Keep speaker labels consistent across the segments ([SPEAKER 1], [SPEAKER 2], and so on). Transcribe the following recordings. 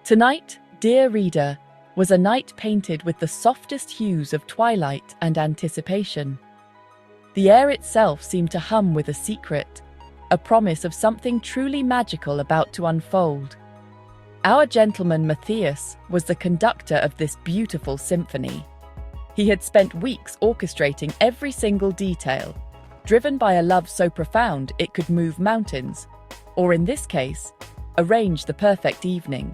[SPEAKER 1] Tonight, dear reader, was a night painted with the softest hues of twilight and anticipation. The air itself seemed to hum with a secret, a promise of something truly magical about to unfold. Our gentleman Matthias was the conductor of this beautiful symphony. He had spent weeks orchestrating every single detail, driven by a love so profound it could move mountains, or in this case, arrange the perfect evening.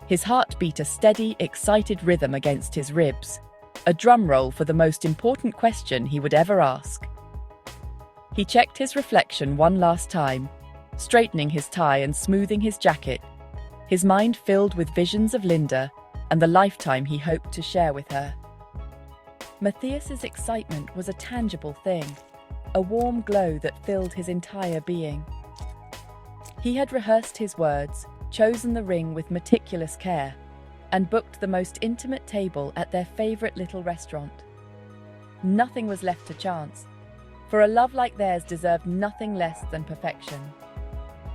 [SPEAKER 1] His heart beat a steady, excited rhythm against his ribs, a drum roll for the most important question he would ever ask. He checked his reflection one last time, straightening his tie and smoothing his jacket, his mind filled with visions of Linda and the lifetime he hoped to share with her. Matthias's excitement was a tangible thing, a warm glow that filled his entire being. He had rehearsed his words, chosen the ring with meticulous care, and booked the most intimate table at their favorite little restaurant. Nothing was left to chance, for a love like theirs deserved nothing less than perfection.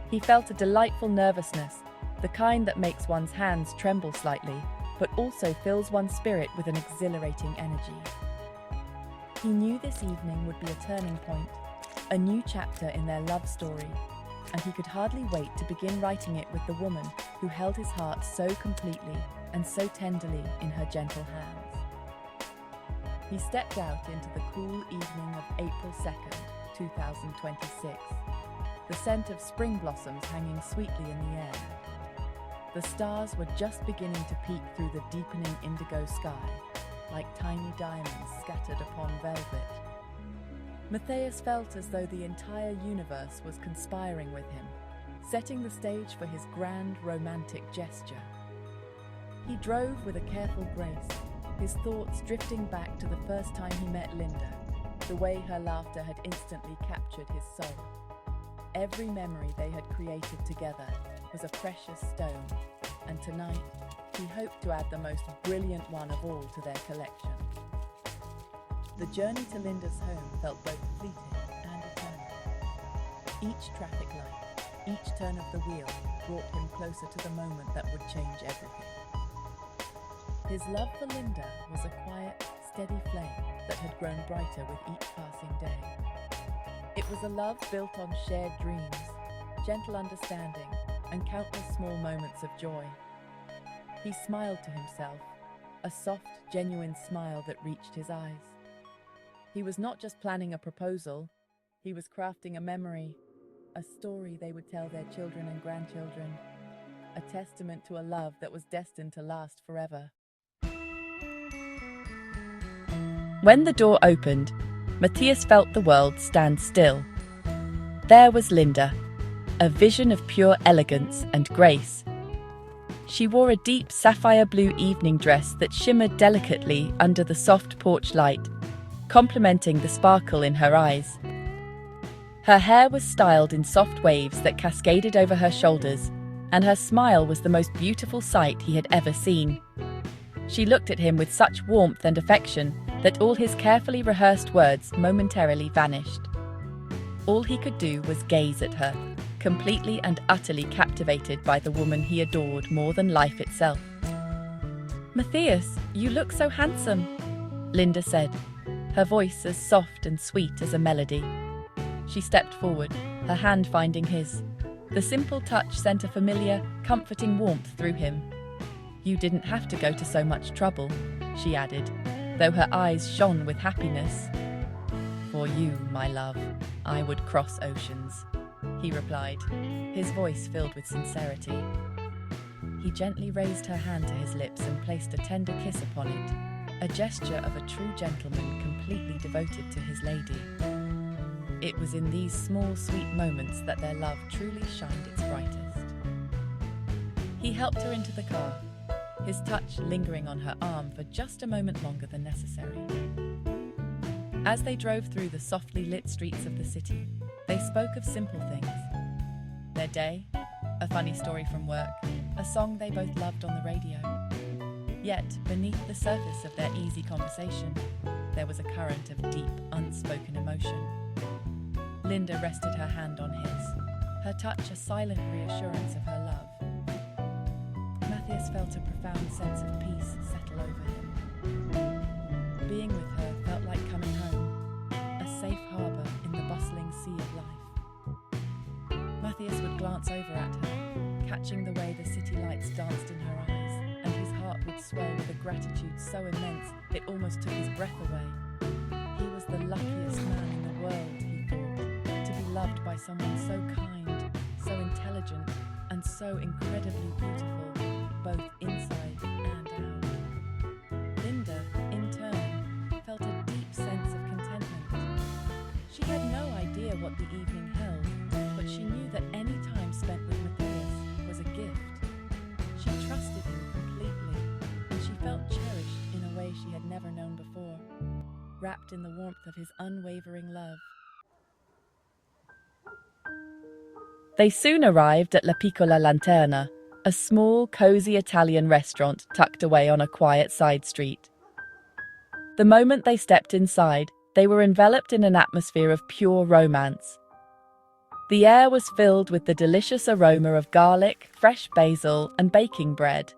[SPEAKER 1] He felt a delightful nervousness, the kind that makes one's hands tremble slightly, but also fills one's spirit with an exhilarating energy. He knew this evening would be a turning point, a new chapter in their love story, and he could hardly wait to begin writing it with the woman who held his heart so completely and so tenderly in her gentle hands. He stepped out into the cool evening of April 2nd, 2026, the scent of spring blossoms hanging sweetly in the air. The stars were just beginning to peek through the deepening indigo sky, like tiny diamonds scattered upon velvet. Matthias felt as though the entire universe was conspiring with him, setting the stage for his grand romantic gesture. He drove with a careful grace, his thoughts drifting back to the first time he met Linda, the way her laughter had instantly captured his soul. Every memory they had created together was a precious stone, and tonight he hoped to add the most brilliant one of all to their collection. The journey to Linda's home felt both fleeting and eternal. Each traffic light, each turn of the wheel brought him closer to the moment that would change everything. His love for Linda was a quiet, steady flame that had grown brighter with each passing day. It was a love built on shared dreams, gentle understanding, and countless small moments of joy. He smiled to himself, a soft, genuine smile that reached his eyes. He was not just planning a proposal, he was crafting a memory, a story they would tell their children and grandchildren, a testament to a love that was destined to last forever. When the door opened, Matthias felt the world stand still. There was Linda, a vision of pure elegance and grace. She wore a deep sapphire blue evening dress that shimmered delicately under the soft porch light, complementing the sparkle in her eyes. Her hair was styled in soft waves that cascaded over her shoulders, and her smile was the most beautiful sight he had ever seen. She looked at him with such warmth and affection that all his carefully rehearsed words momentarily vanished. All he could do was gaze at her, completely and utterly captivated by the woman he adored more than life itself. "Matthias, you look so handsome," Linda said, her voice as soft and sweet as a melody. She stepped forward, her hand finding his. The simple touch sent a familiar, comforting warmth through him. "You didn't have to go to so much trouble," she added, though her eyes shone with happiness. "For you, my love, I would cross oceans," he replied, his voice filled with sincerity. He gently raised her hand to his lips and placed a tender kiss upon it, a gesture of a true gentleman completely devoted to his lady. It was in these small, sweet moments that their love truly shined its brightest. He helped her into the car, his touch lingering on her arm for just a moment longer than necessary. As they drove through the softly lit streets of the city, they spoke of simple things. Their day, a funny story from work, a song they both loved on the radio. Yet, beneath the surface of their easy conversation, there was a current of deep, unspoken emotion. Linda rested her hand on his, her touch a silent reassurance of her love. Matthias felt a profound sense of peace settle over him. Being with her felt like coming home, a safe harbour in the bustling sea of life. Matthias would glance over at her, catching the way the city lights danced in her eyes, and his heart would swell with a gratitude so immense it almost took his breath away. He was the luckiest man in the world, he thought, to be loved by someone so kind, so intelligent, and so incredibly beautiful, both inside and out. Linda, in turn, felt a deep sense of contentment. She had no idea what the evening held, but she knew that any time spent with Matthias was a gift. She trusted him completely, and she felt cherished in a way she had never known before, wrapped in the warmth of his unwavering love. They soon arrived at La Piccola Lanterna, a small, cozy Italian restaurant tucked away on a quiet side street. The moment they stepped inside, they were enveloped in an atmosphere of pure romance. The air was filled with the delicious aroma of garlic, fresh basil, and baking bread.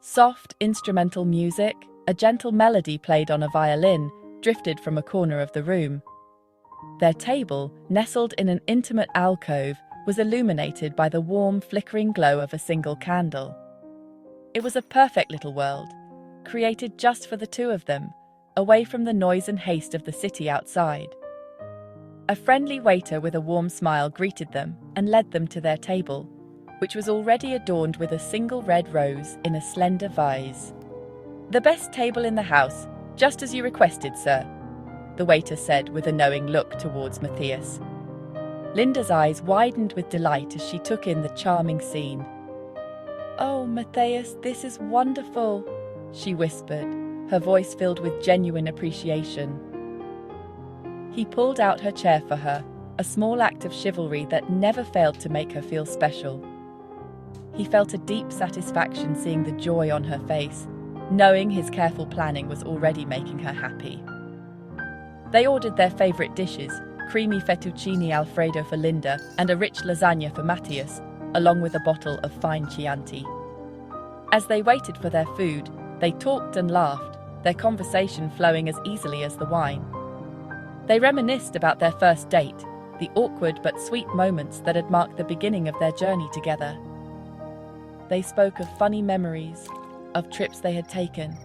[SPEAKER 1] Soft, instrumental music, a gentle melody played on a violin, drifted from a corner of the room. Their table, nestled in an intimate alcove, was illuminated by the warm, flickering glow of a single candle. It was a perfect little world, created just for the two of them, away from the noise and haste of the city outside. A friendly waiter with a warm smile greeted them and led them to their table, which was already adorned with a single red rose in a slender vase. "The best table in the house, just as you requested, sir," the waiter said with a knowing look towards Matthias. Linda's eyes widened with delight as she took in the charming scene. "Oh, Matthias, this is wonderful," she whispered, her voice filled with genuine appreciation. He pulled out her chair for her, a small act of chivalry that never failed to make her feel special. He felt a deep satisfaction seeing the joy on her face, knowing his careful planning was already making her happy. They ordered their favourite dishes, creamy fettuccine Alfredo for Linda and a rich lasagna for Matthias, along with a bottle of fine Chianti. As they waited for their food, they talked and laughed, their conversation flowing as easily as the wine. They reminisced about their first date, the awkward but sweet moments that had marked the beginning of their journey together. They spoke of funny memories, of trips they had taken,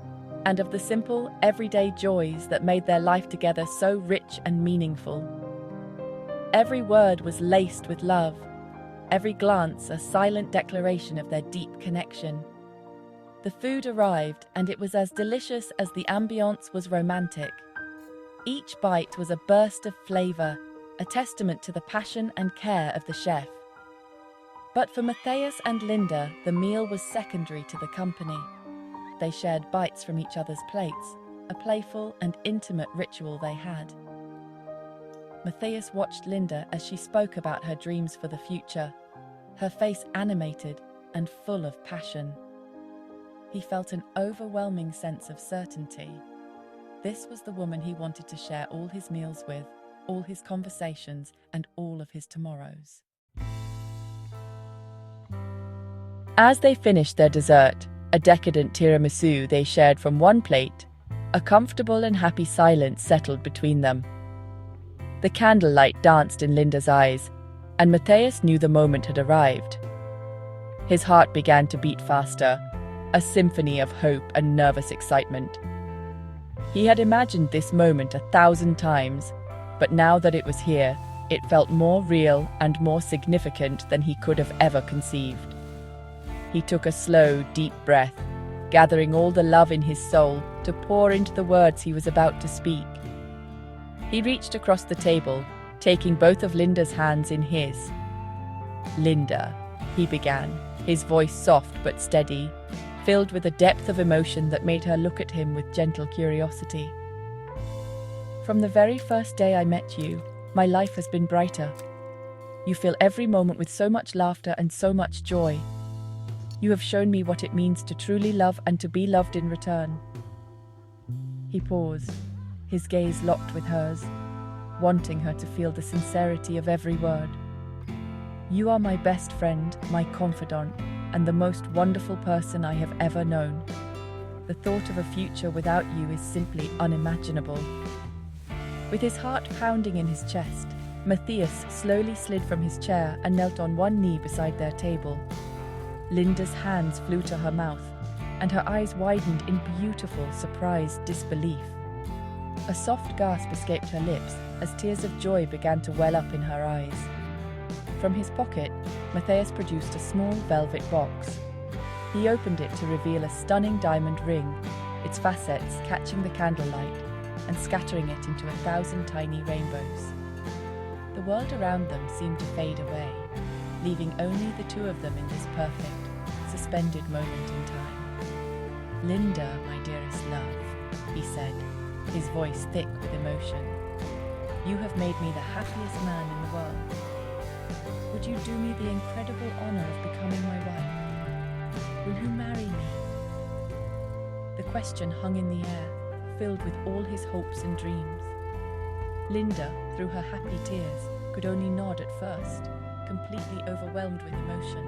[SPEAKER 1] and of the simple, everyday joys that made their life together so rich and meaningful. Every word was laced with love, every glance a silent declaration of their deep connection. The food arrived, and it was as delicious as the ambience was romantic. Each bite was a burst of flavour, a testament to the passion and care of the chef. But for Matthias and Linda, the meal was secondary to the company. They shared bites from each other's plates, a playful and intimate ritual they had. Matthias watched Linda as she spoke about her dreams for the future, her face animated and full of passion. He felt an overwhelming sense of certainty. This was the woman he wanted to share all his meals with, all his conversations, and all of his tomorrows. As they finished their dessert, a decadent tiramisu they shared from one plate, a comfortable and happy silence settled between them. The candlelight danced in Linda's eyes, and Matthias knew the moment had arrived. His heart began to beat faster, a symphony of hope and nervous excitement. He had imagined this moment 1,000 times, but now that it was here, it felt more real and more significant than he could have ever conceived. He took a slow, deep breath, gathering all the love in his soul to pour into the words he was about to speak. He reached across the table, taking both of Linda's hands in his. "Linda," he began, his voice soft but steady, filled with a depth of emotion that made her look at him with gentle curiosity. "From the very first day I met you, my life has been brighter. You fill every moment with so much laughter and so much joy. You have shown me what it means to truly love and to be loved in return." He paused, his gaze locked with hers, wanting her to feel the sincerity of every word. "You are my best friend, my confidant, and the most wonderful person I have ever known. The thought of a future without you is simply unimaginable." With his heart pounding in his chest, Matthias slowly slid from his chair and knelt on one knee beside their table. Linda's hands flew to her mouth, and her eyes widened in beautiful, surprised disbelief. A soft gasp escaped her lips as tears of joy began to well up in her eyes. From his pocket, Matthias produced a small velvet box. He opened it to reveal a stunning diamond ring, its facets catching the candlelight and scattering it into 1,000 tiny rainbows. The world around them seemed to fade away, leaving only the two of them in this perfect, suspended moment in time. "Linda, my dearest love," he said, his voice thick with emotion. "You have made me the happiest man in the world. Would you do me the incredible honor of becoming my wife? Will you marry me?" The question hung in the air, filled with all his hopes and dreams. Linda, through her happy tears, could only nod at first, completely overwhelmed with emotion.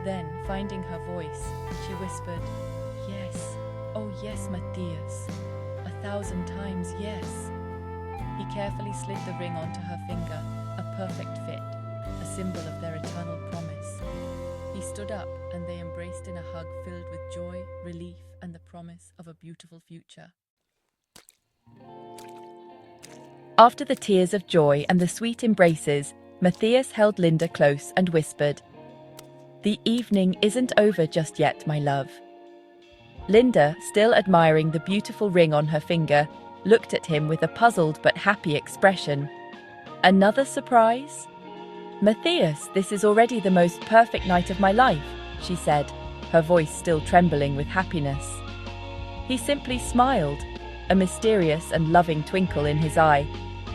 [SPEAKER 1] Then, finding her voice, she whispered, "Yes, oh yes, Matthias, 1,000 times yes." He carefully slid the ring onto her finger, a perfect fit, a symbol of their eternal promise. He stood up and they embraced in a hug filled with joy, relief, and the promise of a beautiful future. After the tears of joy and the sweet embraces, Matthias held Linda close and whispered, "The evening isn't over just yet, my love." Linda, still admiring the beautiful ring on her finger, looked at him with a puzzled but happy expression. "Another surprise?" "Matthias, this is already the most perfect night of my life," she said, her voice still trembling with happiness. He simply smiled, a mysterious and loving twinkle in his eye,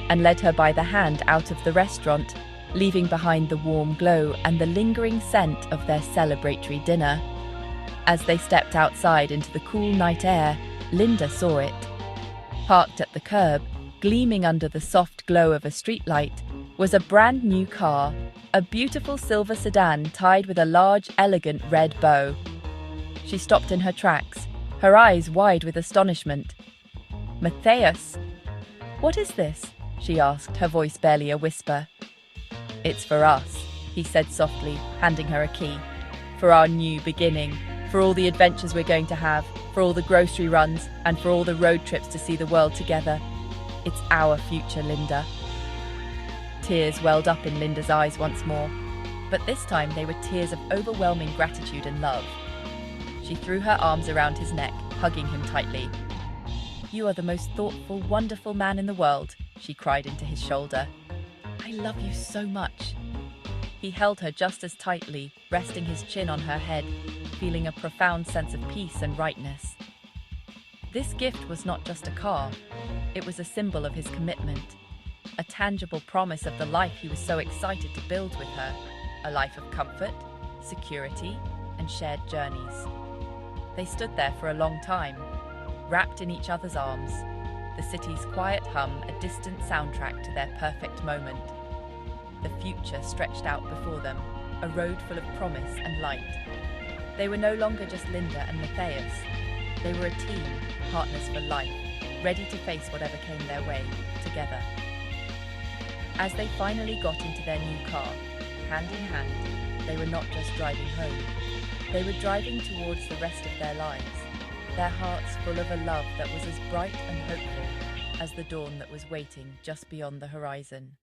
[SPEAKER 1] and led her by the hand out of the restaurant, leaving behind the warm glow and the lingering scent of their celebratory dinner. As they stepped outside into the cool night air, Linda saw it. Parked at the curb, gleaming under the soft glow of a streetlight, was a brand new car, a beautiful silver sedan tied with a large, elegant red bow. She stopped in her tracks, her eyes wide with astonishment. "Matthias, what is this?" she asked, her voice barely a whisper. "It's for us," he said softly, handing her a key. "For our new beginning, for all the adventures we're going to have, for all the grocery runs, and for all the road trips to see the world together. It's our future, Linda." Tears welled up in Linda's eyes once more, but this time they were tears of overwhelming gratitude and love. She threw her arms around his neck, hugging him tightly. "You are the most thoughtful, wonderful man in the world," she cried into his shoulder. "I love you so much." He held her just as tightly, resting his chin on her head, feeling a profound sense of peace and rightness. This gift was not just a car, it was a symbol of his commitment, a tangible promise of the life he was so excited to build with her, a life of comfort, security, and shared journeys. They stood there for a long time, wrapped in each other's arms, the city's quiet hum a distant soundtrack to their perfect moment. The future stretched out before them, a road full of promise and light. They were no longer just Linda and Matthias. They were a team, partners for life, ready to face whatever came their way, together. As they finally got into their new car, hand in hand, they were not just driving home. They were driving towards the rest of their lives, their hearts full of a love that was as bright and hopeful as the dawn that was waiting just beyond the horizon.